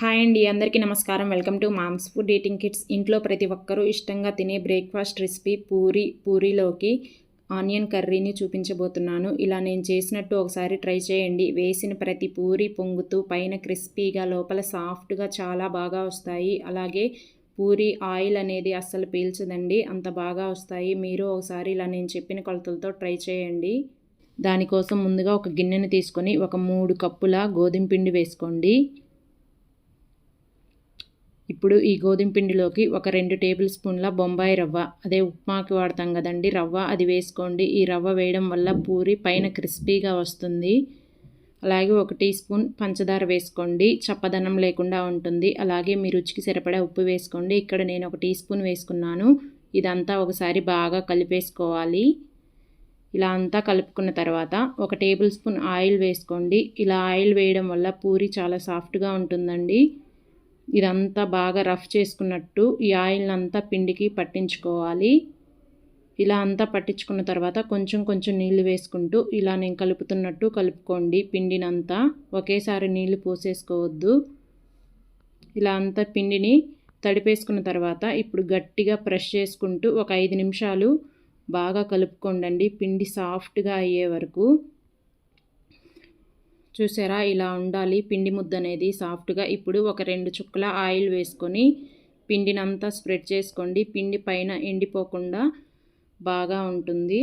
Hi అండి, అందరికీ నమస్కారం. Welcome to mom's food eating kits. ఇంట్లో ప్రతి ఒక్కరూ ఇష్టంగా తినే బ్రేక్ఫాస్ట్ రెసిపీ పూరీలోకి ఆనియన్ కర్రీని చూపించబోతున్నాను. ఇలా నేను చేసినట్టు ఒకసారి ట్రై చేయండి. వేసిన ప్రతి పూరి పొంగుతూ పైన క్రిస్పీగా లోపల సాఫ్ట్గా చాలా బాగా వస్తాయి. అలాగే పూరి ఆయిల్ అనేది అస్సలు పీల్చదండి, అంత బాగా వస్తాయి. మీరు ఒకసారి ఇలా నేను చెప్పిన కొలతలతో ట్రై చేయండి. దానికోసం ముందుగా ఒక గిన్నెను తీసుకొని ఒక 3 కప్పుల గోధుమ పిండి వేసుకోండి. ఇప్పుడు ఈ గోధుమ పిండిలోకి ఒక 2 టేబుల్ స్పూన్ల బొంబాయి రవ్వ, అదే ఉప్మాకి వాడతాం కదండి రవ్వ, అది వేసుకోండి. ఈ రవ్వ వేయడం వల్ల పూరి పైన క్రిస్పీగా వస్తుంది. అలాగే 1 టీ స్పూన్ పంచదార వేసుకోండి, చప్పదనం లేకుండా ఉంటుంది. అలాగే మీ రుచికి సరిపడా ఉప్పు వేసుకోండి. ఇక్కడ నేను 1 టీ స్పూన్ వేసుకున్నాను. ఇదంతా ఒకసారి బాగా కలిపేసుకోవాలి. ఇలా అంతా కలుపుకున్న తర్వాత 1 టేబుల్ స్పూన్ ఆయిల్ వేసుకోండి. ఇలా ఆయిల్ వేయడం వల్ల పూరి చాలా సాఫ్ట్గా ఉంటుందండి. ఇదంతా బాగా రఫ్ చేసుకున్నట్టు ఈ ఆయిల్ అంతా పిండికి పట్టించుకోవాలి. ఇలా అంతా పట్టించుకున్న తర్వాత కొంచెం కొంచెం నీళ్లు వేసుకుంటూ ఇలా నేను కలుపుతున్నట్టు కలుపుకోండి. పిండినంతా ఒకేసారి నీళ్లు పోసేసుకోవద్దు. ఇలా అంతా పిండిని తడిపేసుకున్న తర్వాత ఇప్పుడు గట్టిగా ప్రెస్ చేసుకుంటూ ఒక 5 నిమిషాలు బాగా కలుపుకోండి, పిండి సాఫ్ట్గా అయ్యే వరకు. చూసారా, ఇలా ఉండాలి పిండి ముద్ద అనేది సాఫ్ట్గా. ఇప్పుడు ఒక 2 చుక్కల ఆయిల్ వేసుకొని పిండినంతా స్ప్రెడ్ చేసుకోండి. పిండి పైన ఎండిపోకుండా బాగా ఉంటుంది.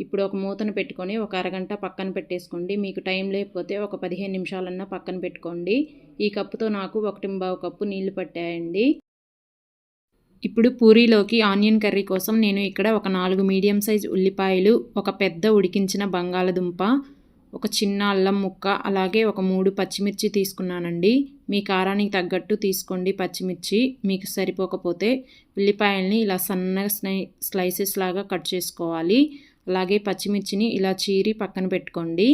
ఇప్పుడు ఒక మూతను పెట్టుకొని ఒక అరగంట పక్కన పెట్టేసుకోండి. మీకు టైం లేకపోతే ఒక 15 నిమిషాలన్నా పక్కన పెట్టుకోండి. ఈ కప్పుతో నాకు 1.25 కప్పు నీళ్లు పట్టాయండి. ఇప్పుడు పూరీలోకి ఆనియన్ కర్రీ కోసం నేను ఇక్కడ ఒక 4 మీడియం సైజ్ ఉల్లిపాయలు, ఒక పెద్ద ఉడికించిన బంగాళదుంప, ఒక చిన్న అల్లం ముక్క, అలాగే ఒక 3 పచ్చిమిర్చి తీసుకున్నానండి. మీ కారానికి తగ్గట్టు తీసుకోండి పచ్చిమిర్చి. మీకు సరిపోకపోతే ఉల్లిపాయల్ని ఇలా సన్నగా స్లైసెస్ లాగా కట్ చేసుకోవాలి. అలాగే పచ్చిమిర్చిని ఇలా చీరి పక్కన పెట్టుకోండి.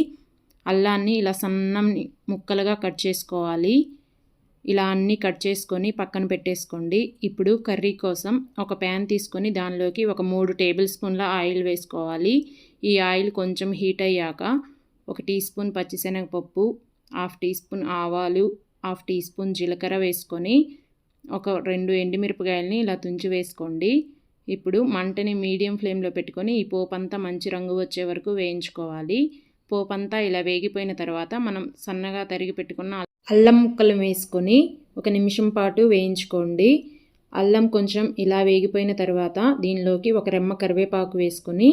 అల్లాన్ని ఇలా సన్న ముక్కలుగా కట్ చేసుకోవాలి. ఇలా అన్నీ కట్ చేసుకొని పక్కన పెట్టేసుకోండి. ఇప్పుడు కర్రీ కోసం ఒక ప్యాన్ తీసుకొని దానిలోకి ఒక 3 టేబుల్ స్పూన్ల ఆయిల్ వేసుకోవాలి. ఈ ఆయిల్ కొంచెం హీట్ అయ్యాక 1 టీ స్పూన్ పచ్చిశనగపప్పు, 1/2 టీ స్పూన్ ఆవాలు, 1/2 టీ స్పూన్ జీలకర్ర వేసుకొని ఒక 2 ఎండుమిరపకాయలని ఇలా తుంచి వేసుకోండి. ఇప్పుడు మంటని మీడియం ఫ్లేమ్లో పెట్టుకొని ఈ పోపంతా మంచి రంగు వచ్చే వరకు వేయించుకోవాలి. పోపంతా ఇలా వేగిపోయిన తర్వాత మనం సన్నగా తరిగి పెట్టుకున్న అల్లం ముక్కలు వేసుకొని 1 నిమిషం పాటు వేయించుకోండి. అల్లం కొంచెం ఇలా వేగిపోయిన తర్వాత దీనిలోకి ఒక రెమ్మ కరివేపాకు వేసుకొని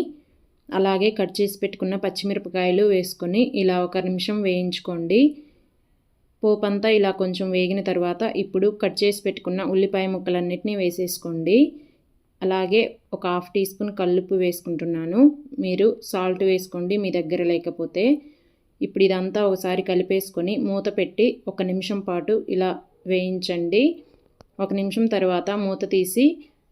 అలాగే కట్ చేసి పెట్టుకున్న పచ్చిమిరపకాయలు వేసుకొని ఇలా 1 నిమిషం వేయించుకోండి. పోపంతా ఇలా కొంచెం వేగిన తర్వాత ఇప్పుడు కట్ చేసి పెట్టుకున్న ఉల్లిపాయ ముక్కలన్నిటినీ వేసేసుకోండి. అలాగే ఒక 1/2 టీ స్పూన్ కల్లుప్పు వేసుకుంటున్నాను. మీరు సాల్ట్ వేసుకోండి మీ దగ్గర లేకపోతే. ఇప్పుడు ఇదంతా ఒకసారి కలిపేసుకొని మూత పెట్టి 1 నిమిషం పాటు ఇలా వేయించండి. 1 నిమిషం తర్వాత మూత తీసి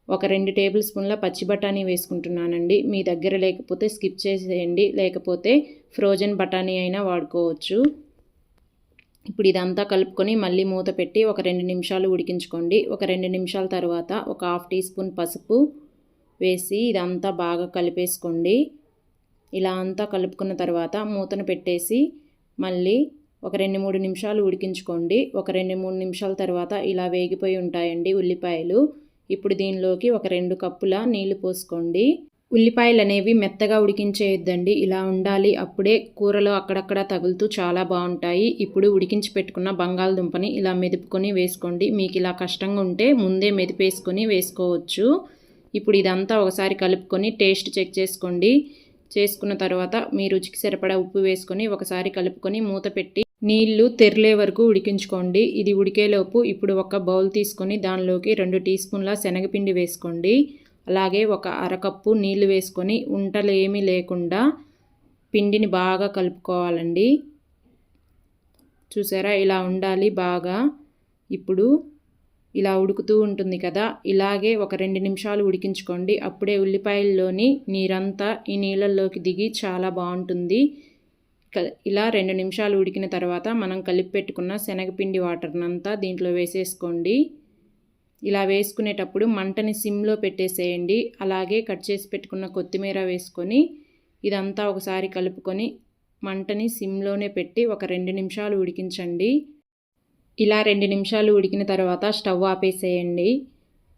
ఒక 2 టేబుల్ స్పూన్ల పచ్చి బఠానీ వేసుకుంటున్నానండి. మీ దగ్గర లేకపోతే స్కిప్ చేసేయండి, లేకపోతే ఫ్రోజన్ బఠానీ అయినా వాడుకోవచ్చు. ఇప్పుడు ఇదంతా కలుపుకొని మళ్ళీ మూత పెట్టి ఒక 2 నిమిషాలు ఉడికించుకోండి. ఒక 2 నిమిషాల తర్వాత ఒక 1/2 టీ స్పూన్ పసుపు వేసి ఇదంతా బాగా కలిపేసుకోండి. ఇలా అంతా కలుపుకున్న తర్వాత మూతను పెట్టేసి మళ్ళీ ఒక 2-3 నిమిషాలు ఉడికించుకోండి. ఒక 2-3 నిమిషాల తర్వాత ఇలా వేగిపోయి ఉంటాయండి ఉల్లిపాయలు. ఇప్పుడు దీనిలోకి ఒక 2 కప్పుల నీళ్లు పోసుకోండి. ఉల్లిపాయలు అనేవి మెత్తగా ఉడికించేయొద్దండి, ఇలా ఉండాలి. అప్పుడే కూరలో అక్కడక్కడ తగులుతూ చాలా బాగుంటాయి. ఇప్పుడు ఉడికించి పెట్టుకున్న బంగాళదుంపని ఇలా మెదుపుకొని వేసుకోండి. మీకు ఇలా కష్టంగా ఉంటే ముందే మెదిపేసుకొని వేసుకోవచ్చు. ఇప్పుడు ఇదంతా ఒకసారి కలుపుకొని టేస్ట్ చెక్ చేసుకోండి. చేసుకున్న తర్వాత మీ రుచికి సరిపడా ఉప్పు వేసుకొని ఒకసారి కలుపుకొని మూత పెట్టి నీళ్లు తెరలే వరకు ఉడికించుకోండి. ఇది ఉడికేలోపు ఇప్పుడు ఒక బౌల్ తీసుకొని దానిలోకి 2 టీ స్పూన్ల శనగపిండి వేసుకోండి. అలాగే ఒక అరకప్పు నీళ్లు వేసుకొని ఉంటలు ఏమీ లేకుండా పిండిని బాగా కలుపుకోవాలండి. చూసారా, ఇలా ఉండాలి బాగా. ఇప్పుడు ఇలా ఉడుకుతూ ఉంటుంది కదా, ఇలాగే ఒక 2 నిమిషాలు ఉడికించుకోండి. అప్పుడే ఉల్లిపాయల్లోని నీరంతా ఈ నీళ్ళల్లోకి దిగి చాలా బాగుంటుంది. ఇలా 2 నిమిషాలు ఉడికిన తర్వాత మనం కలిపి పెట్టుకున్న శనగపిండి వాటర్నంతా దీంట్లో వేసేసుకోండి. ఇలా వేసుకునేటప్పుడు మంటని సిమ్లో పెట్టేసేయండి. అలాగే కట్ చేసి పెట్టుకున్న కొత్తిమీర వేసుకొని ఇదంతా ఒకసారి కలుపుకొని మంటని సిమ్లోనే పెట్టి ఒక 2 నిమిషాలు ఉడికించండి. ఇలా 2 నిమిషాలు ఉడికిన తర్వాత స్టవ్ ఆపేసేయండి.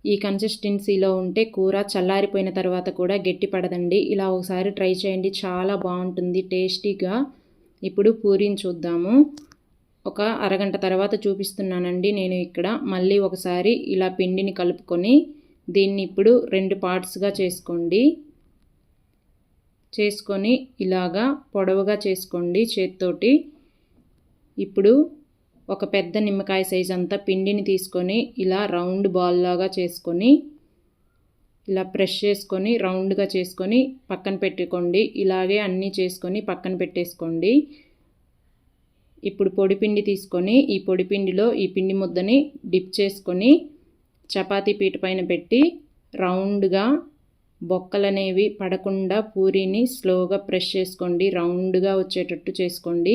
ఈ కన్సిస్టెన్సీలో ఉంటే కూర చల్లారిపోయిన తర్వాత కూడా గట్టి పడదండి. ఇలా ఒకసారి ట్రై చేయండి, చాలా బాగుంటుంది టేస్టీగా. ఇప్పుడు పూరీని చూద్దాము. ఒక అరగంట తర్వాత చూపిస్తున్నానండి నేను ఇక్కడ. మళ్ళీ ఒకసారి ఇలా పిండిని కలుపుకొని దీన్ని ఇప్పుడు 2 పార్ట్స్గా చేసుకొని ఇలాగా పొడవుగా చేసుకోండి చేత్తోటి. ఇప్పుడు ఒక పెద్ద నిమ్మకాయ సైజ్ అంతా పిండిని తీసుకొని ఇలా రౌండ్ బాల్ లాగా చేసుకొని ఇలా ప్రెస్ చేసుకొని రౌండ్గా చేసుకొని పక్కన పెట్టుకోండి. ఇలాగే అన్నీ చేసుకొని పక్కన పెట్టేసుకోండి. ఇప్పుడు పొడిపిండి తీసుకొని ఈ పొడిపిండిలో ఈ పిండి ముద్దని డిప్ చేసుకొని చపాతీ పీట పైన పెట్టి రౌండ్గా బొక్కలనేవి పడకుండా పూరీని స్లోగా ప్రెస్ చేసుకోండి. రౌండ్గా వచ్చేటట్టు చేసుకోండి.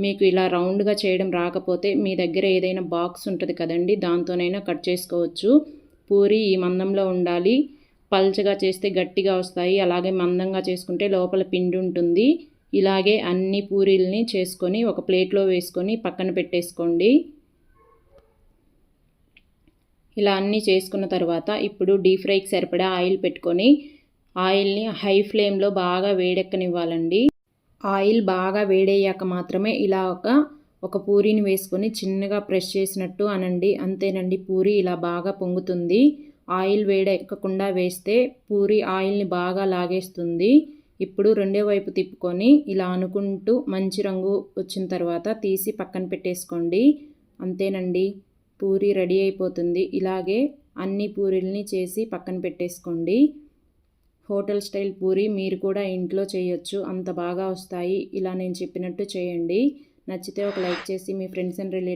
మీకు ఇలా రౌండ్గా చేయడం రాకపోతే మీ దగ్గర ఏదైనా బాక్స్ ఉంటుంది కదండి, దాంతోనైనా కట్ చేసుకోవచ్చు. పూరి ఈ మందంలో ఉండాలి. పల్చగా చేస్తే గట్టిగా వస్తాయి, అలాగే మందంగా చేసుకుంటే లోపల పిండి ఉంటుంది. ఇలాగే అన్ని పూరీల్ని చేసుకొని ఒక ప్లేట్లో వేసుకొని పక్కన పెట్టేసుకోండి. ఇలా అన్నీ చేసుకున్న తర్వాత ఇప్పుడు డీప్ ఫ్రైకి సరిపడా ఆయిల్ పెట్టుకొని ఆయిల్ని హై ఫ్లేమ్లో బాగా వేడెక్కనివ్వాలండి. ఆయిల్ బాగా వేడయ్యాక మాత్రమే ఇలా ఒక పూరీని వేసుకొని చిన్నగా ప్రెస్ చేసినట్టు అనండి. అంతేనండి, పూరి ఇలా బాగా పొంగుతుంది. ఆయిల్ వేడెక్కకుండా వేస్తే పూరి ఆయిల్ని బాగా లాగేస్తుంది. ఇప్పుడు రెండో వైపు తిప్పుకొని ఇలా అనుకుంటూ మంచి రంగు వచ్చిన తర్వాత తీసి పక్కన పెట్టేసుకోండి. అంతేనండి, పూరి రెడీ అయిపోతుంది. ఇలాగే అన్ని పూరీల్ని చేసి పక్కన పెట్టేసుకోండి. హోటల్ స్టైల్ పూరి మీరు కూడా ఇంట్లో చేయొచ్చు, అంత బాగా వస్తాయి. ఇలా నేను చెప్పినట్టు చేయండి. నచ్చితే ఒక లైక్ చేసి మీ ఫ్రెండ్స్ అండ్ రిలేటివ్స్